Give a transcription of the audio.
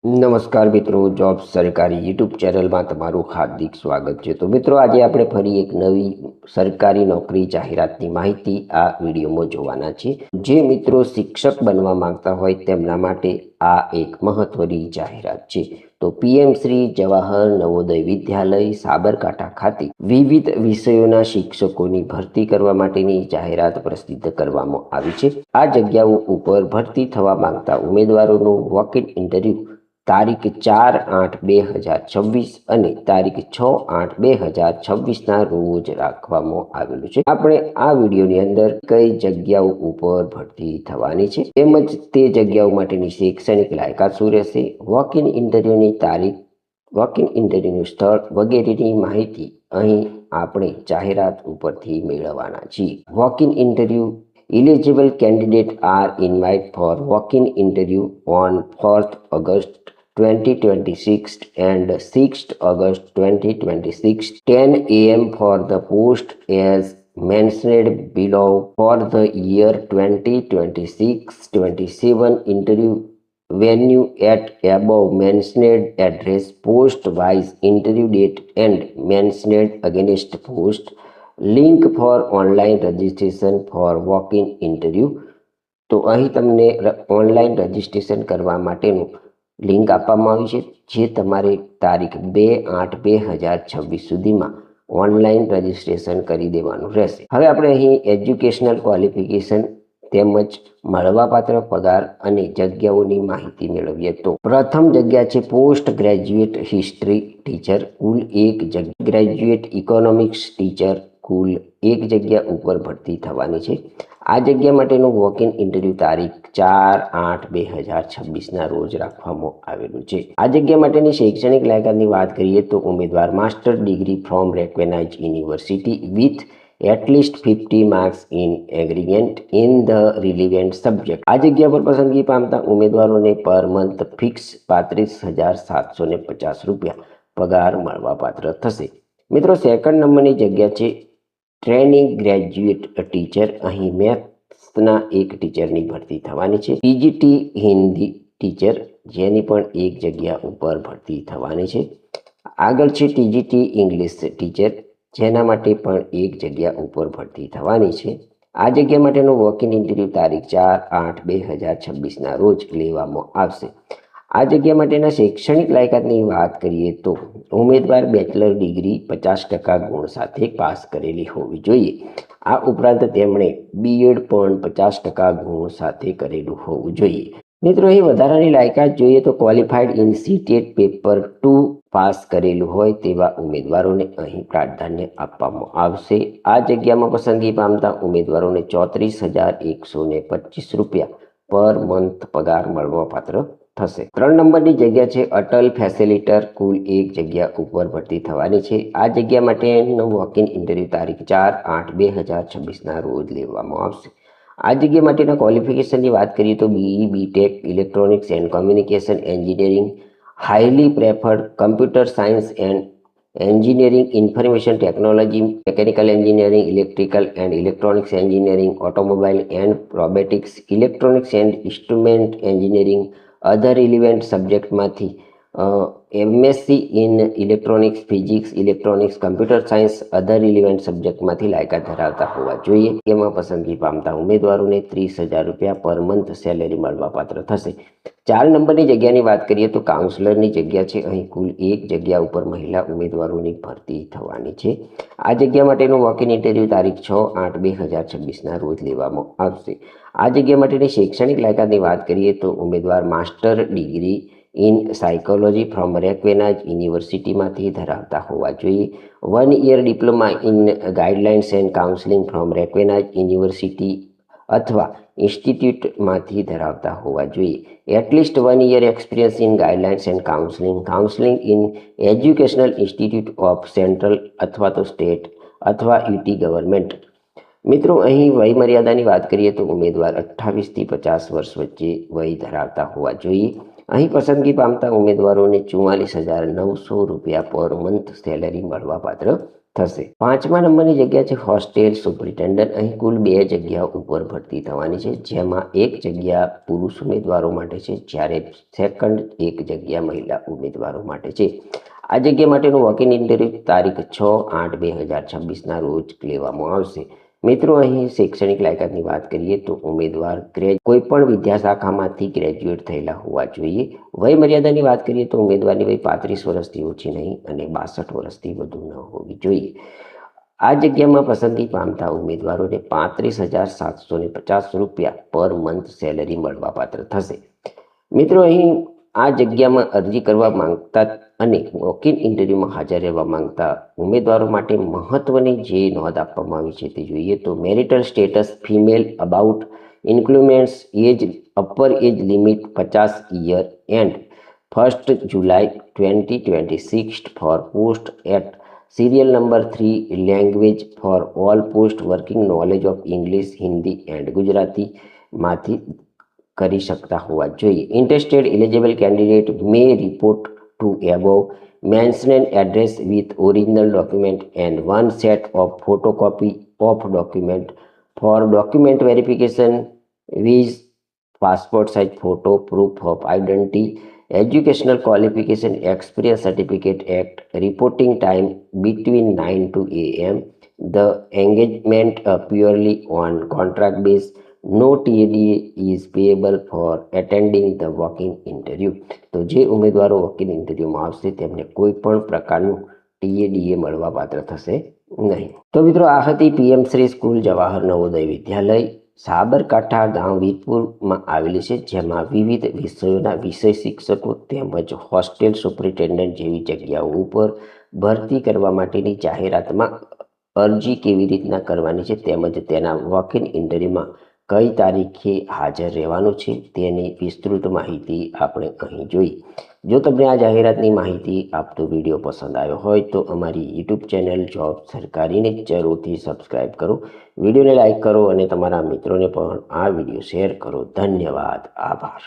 નમસ્કાર મિત્રો, જોબ સરકારી યુટ્યુબ ચેનલમાં તમારું હાર્દિક સ્વાગત છે। તો મિત્રો, આજે આપણે ફરી એક નવી સરકારી નોકરી જાહેરાતની માહિતી આ વિડીયોમાં જોવાના છે। જે મિત્રો શિક્ષક બનવા માંગતા હોય તેમના માટે આ એક મહત્વની જાહેરાત છે। તો પીએમ શ્રી જવાહર નવોદય વિદ્યાલય સાબરકાંઠા ખાતે વિવિધ વિષયોના શિક્ષકોની ભરતી કરવા માટેની જાહેરાત પ્રસિદ્ધ કરવામાં આવી છે। આ જગ્યાઓ ઉપર ભરતી થવા માંગતા ઉમેદવારોનું વોક ઇન ઇન્ટરવ્યુ તારીખ 4/8/2026 અને તારીખ 6/8/2026 રોજ રાખવામાં આવેલું છે। આપણે આ વિડીયોની અંદર કઈ જગ્યાઓ ઉપર ભરતી થવાની છે તેમજ તે જગ્યાઓ માટેની શૈક્ષણિક લાયકાત શું રહેશે, વોક ઇન ઇન્ટરવ્યુની તારીખ, વોક ઇન ઇન્ટરવ્યુનું સ્થળ વગેરેની માહિતી અહીં આપણે જાહેરાત ઉપરથી મેળવવાના છીએ। Walk in interview eligible candidate are invited for walk-in interview on 4th August 2026 and 6th August 2026 10 a.m. for the post as mentioned below for the year 2026-27 interview venue at above mentioned address, post wise interview date and mentioned against post, link for online registration four walk in interview. તો અહીં તમને online registration કરવા માટેનું link આપવામાં આવી છે, જે તમારે તારીખ 2/8/2026 સુધીમાં ઓનલાઈન રજિસ્ટ્રેશન કરી દેવાનું રહેશે। હવે આપણે અહીં એજ્યુકેશનલ ક્વોલિફિકેશન તેમજ મળવાપાત્ર પગાર અને જગ્યાઓની માહિતી મેળવીએ તો પ્રથમ જગ્યા છે પોસ્ટ ગ્રેજ્યુએટ હિસ્ટ્રી ટીચર, કુલ 1 જગ્યા, ગ્રેજ્યુએટ ઇકોનોમિક્સ ટીચર કુલ 1 જગ્યા ઉપર ભરતી થવાની છે। આ જગ્યા માટેનું વોક ઇન ઇન્ટરવ્યુ તારીખ 4/8/2026 રોજ રાખવામાં આવેલું છે। આ જગ્યા માટેની શૈક્ષણિક લાયકાતની વાત કરીએ તો ઉમેદવાર master degree from recognise university with at least 50 marks in aggregate in the relevant subject. આ જગ્યા પર પસંદગી પામતા ઉમેદવારોને પર મંથ ફિક્સ 35,750 રૂપિયા પગાર મળવાપાત્ર થશે। મિત્રો, સેકન્ડ નંબરની જગ્યા છે ટ્રેનિંગ ગ્રેજ્યુએટ ટીચર। અહીં મેથ્સના એક ટીચરની ભરતી થવાની છે। પીજીટી હિન્દી ટીચર, જેની પણ 1 જગ્યા ઉપર ભરતી થવાની છે। આગળ છે ટીજીટી ઇંગ્લિશ ટીચર, જેના માટે પણ 1 જગ્યા ઉપર ભરતી થવાની છે। આ જગ્યા માટેનું વોક ઇન ઇન્ટરવ્યુ તારીખ 4/8/2026 રોજ લેવામાં આવશે। આ જગ્યા માટેના શૈક્ષણિક લાયકાતની વાત કરીએ તો ઉમેદવાર બેચલર ડિગ્રી 50% ગુણ સાથે પાસ કરેલી હોવી જોઈએ। આ ઉપરાંત તેમણે બીએડ પણ 50% ગુણ સાથે કરેલું હોવું જોઈએ। મિત્રો, અહીં વધારાની લાયકાત જોઈએ તો qualified in CTET paper 2 pass કરેલું હોય તેવા ઉમેદવારોને અહીં પ્રાધાન્ય આપવામાં આવશે। આ જગ્યામાં પસંદગી પામતા ઉમેદવારોને 34,125 રૂપિયા પર મંથ પગાર મળવાપાત્ર થશે। 3 નંબરની જગ્યા છે અટલ ફેસિલિટર, કુલ 1 જગ્યા ઉપર ભરતી થવાની છે। આ જગ્યા માટેનું વોક ઇન ઇન્ટરવ્યુ તારીખ 4/8/2026 રોજ લેવામાં આવશે। આ જગ્યા માટેના ક્વોલિફિકેશનની વાત કરીએ તો BE, BTech, electronics and communication engineering, highly preferred computer science and engineering, information technology, mechanical engineering, electrical and electronics engineering, automobile and robotics, electronics and instrument engineering, other relevant સબ્જેક્ટમાંથી MSc in electronics, physics, electronics, computer science, other relevant સબ્જેક્ટમાંથી લાયકાત ધરાવતા હોવા જોઈએ। એમાં પસંદગી પામતા ઉમેદવારોને 30,000 રૂપિયા પર મંથ સેલેરી મળવાપાત્ર થશે। 4 નંબરની જગ્યાની વાત કરીએ તો કાઉન્સલરની જગ્યા છે। અહીં કુલ 1 જગ્યા ઉપર મહિલા ઉમેદવારોની ભરતી થવાની છે। આ જગ્યા માટેનું વોક ઇન ઇન્ટરવ્યુ તારીખ 6/8/2026 રોજ લેવામાં આવશે। આ જગ્યા માટેની શૈક્ષણિક લાયકાતની વાત કરીએ તો ઉમેદવાર master degree in psychology from recognise યુનિવર્સિટીમાંથી ધરાવતા હોવા જોઈએ। 1 year diploma in guidelines and counselling from recognise university અથવા ઇન્સ્ટિટ્યૂટમાંથી ધરાવતા હોવા જોઈએ। At least 1 year experience in guidelines and counselling in educational institute of central અથવા તો સ્ટેટ અથવા યુટી ગવર્મેન્ટ। મિત્રો, અહીં વય મર્યાદાની વાત કરીએ તો ઉમેદવાર 28 થી 50 વર્ષ વચ્ચે વય ધરાવતા હોવા જોઈએ। અહીં પસંદગી પામતા ઉમેદવારોને 44,900 રૂપિયા પર મંથ સેલેરી મળવાપાત્ર થશે. 5મા નંબરની જગ્યા છે હોસ્ટેલ સુપરિન્ટેન્ડન્ટ. અહીં કુલ 2 જગ્યાઓ ઉપર ભરતી થવાની છે, જેમાં એક જગ્યા પુરુષ ઉમેદવારો માટે છે, જ્યારે સેકન્ડ એક જગ્યા મહિલા ઉમેદવારો માટે છે. આ જગ્યા માટેનું વોક-ઇન ઇન્ટરવ્યૂ તારીખ 6/8/2026ના રોજ લેવામાં આવશે. મિત્રો, અહીં શૈક્ષણિક લાયકાતની વાત કરીએ તો ઉમેદવાર કોઈ પણ વિદ્યાશાખામાંથી ગ્રેજ્યુએટ થયેલા હોવા જોઈએ. વય મર્યાદાની વાત કરીએ તો ઉમેદવારની વય 35 વર્ષથી ઓછી નહીં અને 62 વર્ષથી વધુ ન હોવી જોઈએ. આ જગ્યામાં પસંદગી પામતા ઉમેદવારોને 35,750 રૂપિયા પર મંથ સેલરી મળવાપાત્ર થશે. મિત્રો, અહીં આ જગ્યામાં અરજી કરવા માંગતા અને વોક-ઇન ઇન્ટરવ્યૂમાં હાજર રહેવા માંગતા ઉમેદવારો માટે મહત્વની જે નોંધ આપવામાં આવી છે તે જોઈએ તો marital status female about emoluments age upper age limit 50 year and 1 July 2026 for post at serial number 3 language for all post working knowledge of English, Hindi and ગુજરાતીમાંથી કરી શકતા હોવા જોઈએ. Interested eligible candidate may report to above mentioned address with original document and one set of photocopy of document for document verification with passport size photo, proof of identity, educational qualification, experience certificate, act reporting time between 9 to AM, the engagement purely on contract base, no TADA is payable for attending the walk-in interview. તો જે ઉમેદવારો walk-in ઇન્ટરવ્યુમાં આવશે તેમને કોઈ પણ પ્રકારનું TADA મળવાપાત્ર થશે નહીં. તો મિત્રો, આ હતી PM શ્રી સ્કૂલ જવાહર નવોદય વિદ્યાલય સાબરકાંઠા ગામ વીરપુરમાં આવેલી છે, જેમાં વિવિધ વિષયોના વિષય શિક્ષકો તેમજ હોસ્ટેલ સુપરિન્ટેન્ડન્ટ જેવી જગ્યાઓ ઉપર ભરતી કરવા માટેની જાહેરાતમાં અરજી કેવી રીતના કરવાની છે તેમજ તેના વોક-ઇન ઇન્ટરવ્યુમાં કઈ તારીખે હાજર રહેવાનું છે તેની વિસ્તૃત માહિતી આપણે અહીં જોઈ. જો તમને આ જાહેરાતની માહિતી આપતો વિડીયો પસંદ આવ્યો હોય તો અમારી યુટ્યુબ ચેનલ જોબ સરકારીને જરૂરથી સબસ્ક્રાઈબ કરો, વિડીયોને લાઇક કરો અને તમારા મિત્રોને પણ આ વિડીયો શેર કરો. ધન્યવાદ. આભાર.